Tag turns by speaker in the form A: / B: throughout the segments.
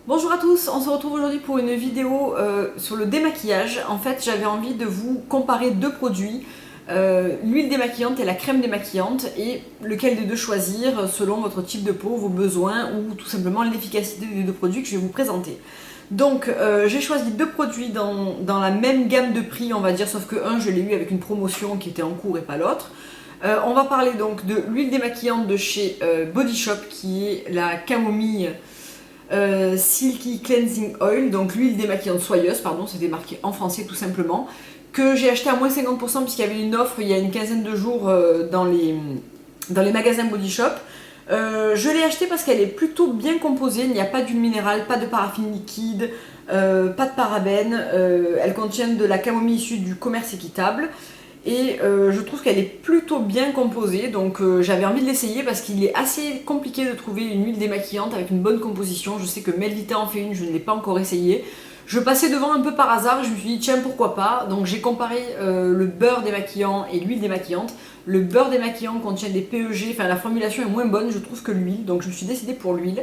A: Bonjour à tous, on se retrouve aujourd'hui pour une vidéo sur le démaquillage. En fait, j'avais envie de vous comparer deux produits, l'huile démaquillante et la crème démaquillante, et lequel des deux choisir selon votre type de peau, vos besoins ou tout simplement l'efficacité des deux produits que je vais vous présenter. Donc j'ai choisi deux produits dans la même gamme de prix, on va dire, sauf que un je l'ai eu avec une promotion qui était en cours et pas l'autre. On va parler donc de l'huile démaquillante de chez Body Shop, qui est la camomille Silky Cleansing Oil, donc l'huile démaquillante soyeuse, pardon, c'était marqué en français tout simplement, que j'ai acheté à moins 50% puisqu'il y avait une offre il y a une quinzaine de jours dans les magasins Body Shop. Je l'ai acheté parce qu'elle est plutôt bien composée, il n'y a pas d'huile minérale, pas de paraffine liquide, pas de parabènes, elle contient de la camomille issue du commerce équitable. Et je trouve qu'elle est plutôt bien composée, donc j'avais envie de l'essayer parce qu'il est assez compliqué de trouver une huile démaquillante avec une bonne composition. Je sais que Melvita en fait une, je ne l'ai pas encore essayé. Je passais devant un peu par hasard et je me suis dit tiens pourquoi pas. Donc j'ai comparé le beurre démaquillant et l'huile démaquillante. Le beurre démaquillant contient des PEG, enfin la formulation est moins bonne je trouve que l'huile, donc je me suis décidée pour l'huile.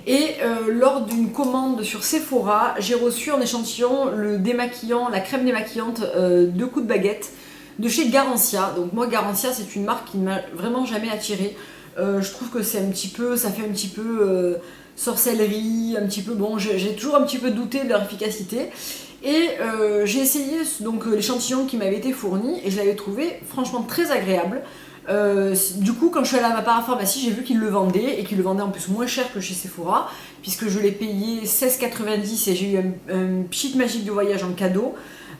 A: Et lors d'une commande sur Sephora, j'ai reçu en échantillon le démaquillant, la crème démaquillante 2 coups de baguette de chez Garancia. Donc moi Garancia c'est une marque qui ne m'a vraiment jamais attirée. Je trouve que c'est un petit peu, ça fait un petit peu sorcellerie, un petit peu bon, j'ai toujours un petit peu douté de leur efficacité. Et j'ai essayé donc l'échantillon qui m'avait été fourni et je l'avais trouvé franchement très agréable. Du coup, quand je suis allée à ma parapharmacie, j'ai vu qu'ils le vendaient et qu'ils le vendaient en plus moins cher que chez Sephora, puisque je l'ai payé 16,90 et j'ai eu un pchit magique de voyage en cadeau.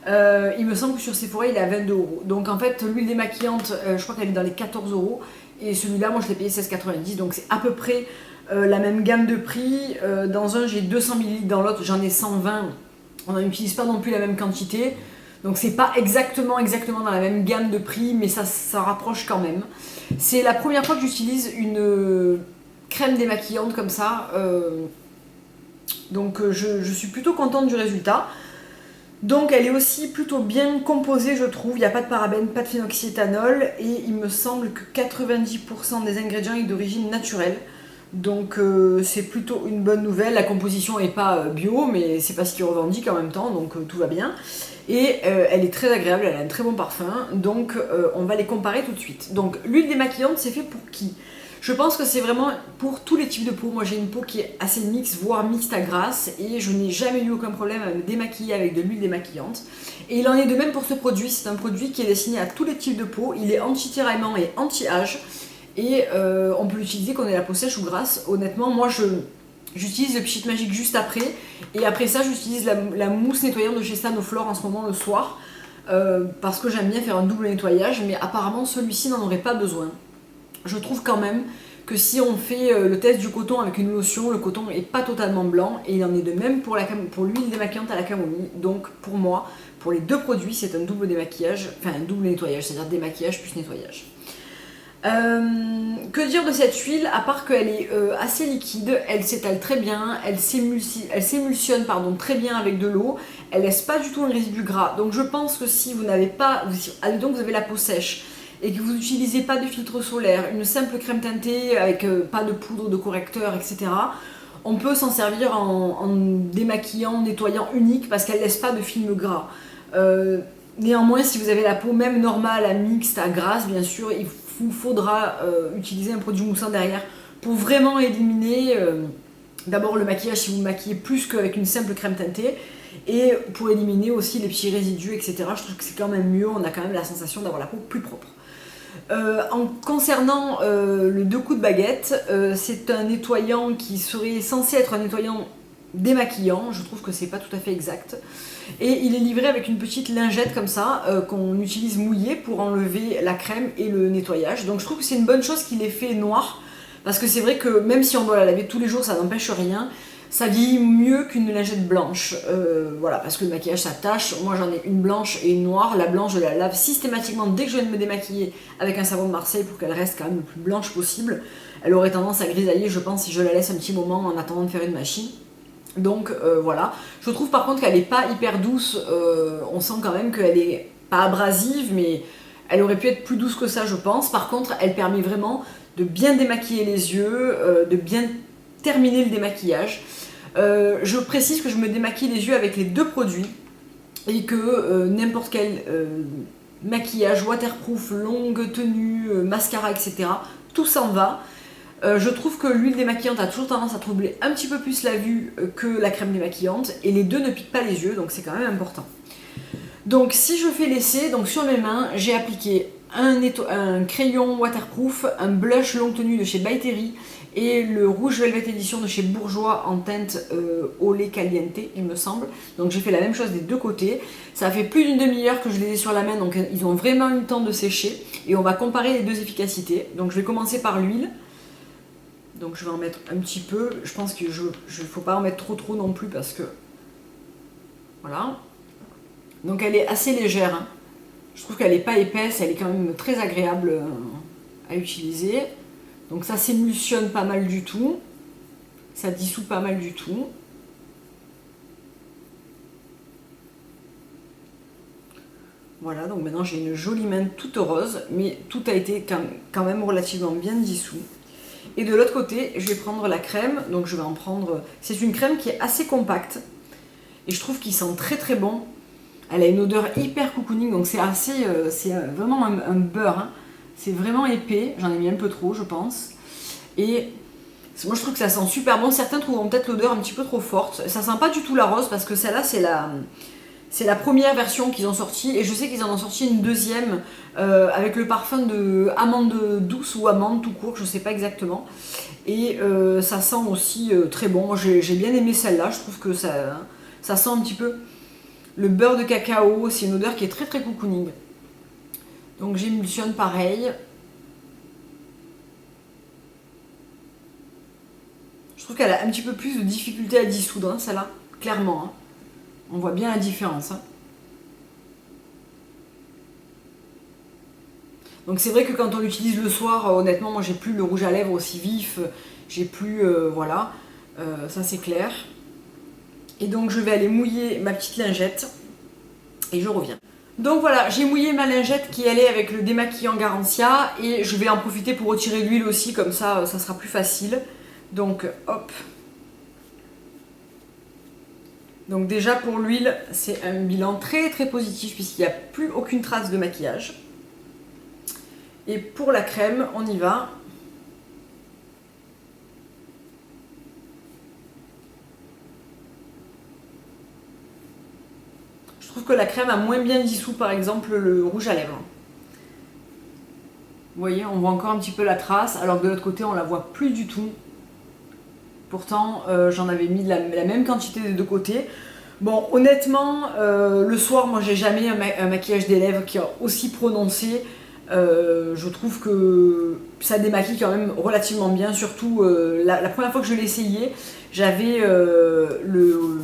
A: Il me semble que sur Sephora il est à 22€. Donc en fait, l'huile démaquillante, je crois qu'elle est dans les 14€. Et celui-là, moi je l'ai payé 16,90. Donc c'est à peu près la même gamme de prix. Dans un, j'ai 200 ml, dans l'autre, j'en ai 120. On n'utilise pas non plus la même quantité. Donc c'est pas exactement dans la même gamme de prix, mais ça rapproche quand même. C'est la première fois que j'utilise une crème démaquillante comme ça. Donc je suis plutôt contente du résultat. Donc elle est aussi plutôt bien composée je trouve, il n'y a pas de parabènes, pas de phénoxyéthanol et il me semble que 90% des ingrédients est d'origine naturelle. Donc c'est plutôt une bonne nouvelle, la composition n'est pas bio mais c'est pas ce qu'ils revendiquent en même temps donc tout va bien. Et elle est très agréable, elle a un très bon parfum, donc on va les comparer tout de suite. Donc l'huile démaquillante c'est fait pour qui ? Je pense que c'est vraiment pour tous les types de peau. Moi j'ai une peau qui est assez mixte, voire mixte à grasse, et je n'ai jamais eu aucun problème à me démaquiller avec de l'huile démaquillante. Et il en est de même pour ce produit, c'est un produit qui est destiné à tous les types de peau, il est anti-tiraillement et anti-âge, et on peut l'utiliser quand on a la peau sèche ou grasse. Honnêtement, moi j'utilise le Pchit Magique juste après, et après ça j'utilise la mousse nettoyante de chez Sanoflore en ce moment le soir, parce que j'aime bien faire un double nettoyage, mais apparemment celui-ci n'en aurait pas besoin. Je trouve quand même que si on fait le test du coton avec une lotion, le coton n'est pas totalement blanc et il en est de même pour l'huile démaquillante à la camomille. Donc pour moi, pour les deux produits, c'est un double démaquillage, enfin un double nettoyage, c'est-à-dire démaquillage plus nettoyage. Que dire de cette huile à part qu'elle est assez liquide, elle s'étale très bien, elle s'émulsionne très bien avec de l'eau, elle laisse pas du tout un résidu gras. Donc je pense que si vous n'avez pas, donc vous avez la peau sèche et que vous n'utilisez pas de filtre solaire, une simple crème teintée avec pas de poudre, de correcteur, etc., on peut s'en servir en démaquillant, nettoyant unique parce qu'elle laisse pas de film gras. Néanmoins, si vous avez la peau même normale, à mixte, à grasse, bien sûr, il vous faudra utiliser un produit moussant derrière pour vraiment éliminer d'abord le maquillage si vous vous maquillez plus qu'avec une simple crème teintée, et pour éliminer aussi les petits résidus, etc. Je trouve que c'est quand même mieux, on a quand même la sensation d'avoir la peau plus propre. En concernant le 2 coups de baguette, c'est un nettoyant qui serait censé être un nettoyant démaquillant, je trouve que c'est pas tout à fait exact. Et il est livré avec une petite lingette comme ça, qu'on utilise mouillée pour enlever la crème et le nettoyage. Donc je trouve que c'est une bonne chose qu'il ait fait noir, parce que c'est vrai que même si on doit la laver tous les jours, ça n'empêche rien. Ça vieillit mieux qu'une lingette blanche, voilà, parce que le maquillage ça tâche. Moi j'en ai une blanche et une noire. La blanche je la lave systématiquement dès que je viens de me démaquiller avec un savon de Marseille pour qu'elle reste quand même le plus blanche possible. Elle aurait tendance à grisailler je pense si je la laisse un petit moment en attendant de faire une machine. Donc voilà, je trouve par contre qu'elle n'est pas hyper douce, on sent quand même qu'elle est pas abrasive mais elle aurait pu être plus douce que ça je pense. Par contre elle permet vraiment de bien démaquiller les yeux, de bien terminer le démaquillage. Je précise que je me démaquille les yeux avec les deux produits et que n'importe quel maquillage waterproof, longue tenue, mascara, etc. tout s'en va. Je trouve que l'huile démaquillante a toujours tendance à troubler un petit peu plus la vue que la crème démaquillante et les deux ne piquent pas les yeux, donc c'est quand même important. Donc si je fais l'essai, donc sur mes mains, j'ai appliqué un crayon waterproof, un blush longue tenue de chez By Terry et le rouge Velvet Edition de chez Bourjois en teinte au lait caliente, il me semble. Donc j'ai fait la même chose des deux côtés. Ça a fait plus d'une demi-heure que je les ai sur la main, donc ils ont vraiment eu le temps de sécher. Et on va comparer les deux efficacités. Donc je vais commencer par l'huile. Donc je vais en mettre un petit peu. Je pense qu'il ne faut pas en mettre trop non plus parce que... Voilà. Donc elle est assez légère. Hein. Je trouve qu'elle n'est pas épaisse, elle est quand même très agréable à utiliser. Donc ça s'émulsionne pas mal du tout. Ça dissout pas mal du tout. Voilà, donc maintenant j'ai une jolie main toute rose, mais tout a été quand même relativement bien dissous. Et de l'autre côté, je vais prendre la crème. Donc je vais en prendre... C'est une crème qui est assez compacte. Et je trouve qu'il sent très très bon. Elle a une odeur hyper cocooning, donc c'est assez... c'est vraiment un beurre. Hein. C'est vraiment épais. J'en ai mis un peu trop, je pense. Et moi je trouve que ça sent super bon. Certains trouveront peut-être l'odeur un petit peu trop forte. Ça sent pas du tout la rose parce que celle-là c'est la première version qu'ils ont sortie. Et je sais qu'ils en ont sorti une deuxième avec le parfum de amande douce ou amande tout court, je sais pas exactement. Et ça sent aussi très bon. Moi j'ai bien aimé celle-là. Je trouve que ça sent un petit peu le beurre de cacao. C'est une odeur qui est très très cocooning. Donc j'émulsionne pareil. Je trouve qu'elle a un petit peu plus de difficulté à dissoudre, hein, celle-là, clairement. Hein. On voit bien la différence. Hein. Donc c'est vrai que quand on l'utilise le soir, honnêtement, moi j'ai plus le rouge à lèvres aussi vif, j'ai plus... voilà, ça c'est clair. Et donc je vais aller mouiller ma petite lingette et je reviens. Donc voilà, j'ai mouillé ma lingette qui allait avec le démaquillant Garancia et je vais en profiter pour retirer l'huile aussi, comme ça, ça sera plus facile. Donc hop. Donc déjà pour l'huile, c'est un bilan très très positif puisqu'il n'y a plus aucune trace de maquillage. Et pour la crème, on y va. Je trouve que la crème a moins bien dissous par exemple le rouge à lèvres. Vous voyez, on voit encore un petit peu la trace alors que de l'autre côté on la voit plus du tout. Pourtant, j'en avais mis la même quantité des deux côtés. Bon, honnêtement, le soir, moi, j'ai jamais un maquillage des lèvres qui est aussi prononcé. Je trouve que ça démaquille quand même relativement bien. Surtout, la première fois que je l'ai essayé, j'avais le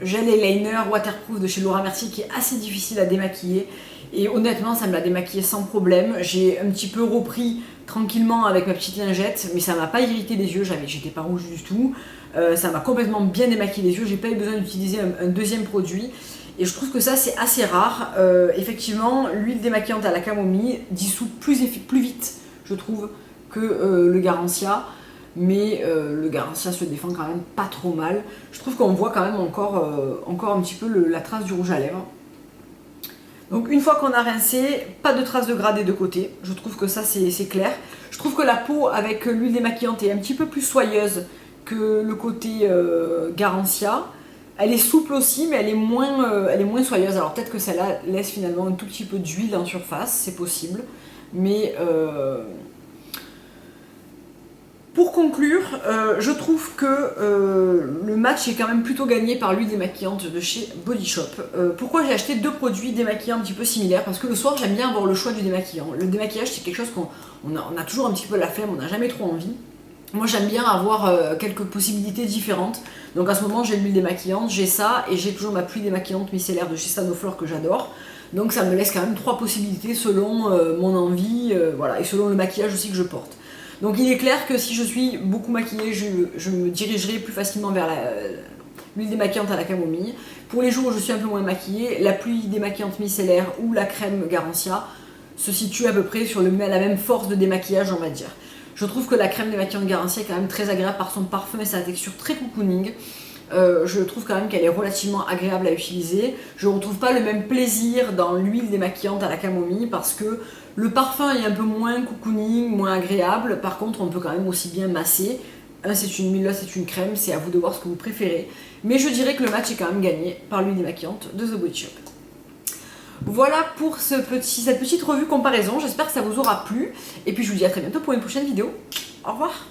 A: gel eyeliner waterproof de chez Laura Mercier qui est assez difficile à démaquiller. Et honnêtement, ça me l'a démaquillé sans problème. J'ai un petit peu repris tranquillement avec ma petite lingette, mais ça m'a pas irrité les yeux, j'étais pas rouge du tout. Ça m'a complètement bien démaquillé les yeux, j'ai pas eu besoin d'utiliser un deuxième produit. Et je trouve que ça c'est assez rare. Effectivement, l'huile démaquillante à la camomille dissout plus vite, je trouve, que le Garancia. Mais le Garancia se défend quand même pas trop mal. Je trouve qu'on voit quand même encore un petit peu la trace du rouge à lèvres. Donc une fois qu'on a rincé, pas de traces de gras des deux côtés. Je trouve que ça c'est clair. Je trouve que la peau avec l'huile démaquillante est un petit peu plus soyeuse que le côté Garancia. Elle est souple aussi, mais elle est moins soyeuse. Alors peut-être que celle-là laisse finalement un tout petit peu d'huile en surface, c'est possible. Mais pour conclure, je trouve que le match est quand même plutôt gagné par l'huile démaquillante de chez Body Shop. Pourquoi j'ai acheté deux produits démaquillants un petit peu similaires? Parce que le soir, j'aime bien avoir le choix du démaquillant. Le démaquillage, c'est quelque chose qu'on a toujours un petit peu la flemme, on n'a jamais trop envie. Moi, j'aime bien avoir quelques possibilités différentes. Donc à ce moment, j'ai l'huile démaquillante, j'ai ça, et j'ai toujours ma pluie démaquillante micellaire de chez Sanoflore que j'adore. Donc ça me laisse quand même trois possibilités selon mon envie, voilà, et selon le maquillage aussi que je porte. Donc il est clair que si je suis beaucoup maquillée, je me dirigerai plus facilement vers l'huile démaquillante à la camomille. Pour les jours où je suis un peu moins maquillée, la pluie démaquillante micellaire ou la crème Garancia se situe à peu près sur la même force de démaquillage, on va dire. Je trouve que la crème démaquillante Garancia est quand même très agréable par son parfum et sa texture très cocooning. Je trouve quand même qu'elle est relativement agréable à utiliser. Je ne retrouve pas le même plaisir dans l'huile démaquillante à la camomille parce que le parfum est un peu moins cocooning, moins agréable. Par contre, on peut quand même aussi bien masser. Un c'est une huile, l'autre c'est une crème, c'est à vous de voir ce que vous préférez. Mais je dirais que le match est quand même gagné par l'huile démaquillante de The Body Shop. Voilà pour cette petite revue comparaison, j'espère que ça vous aura plu. Et puis je vous dis à très bientôt pour une prochaine vidéo. Au revoir.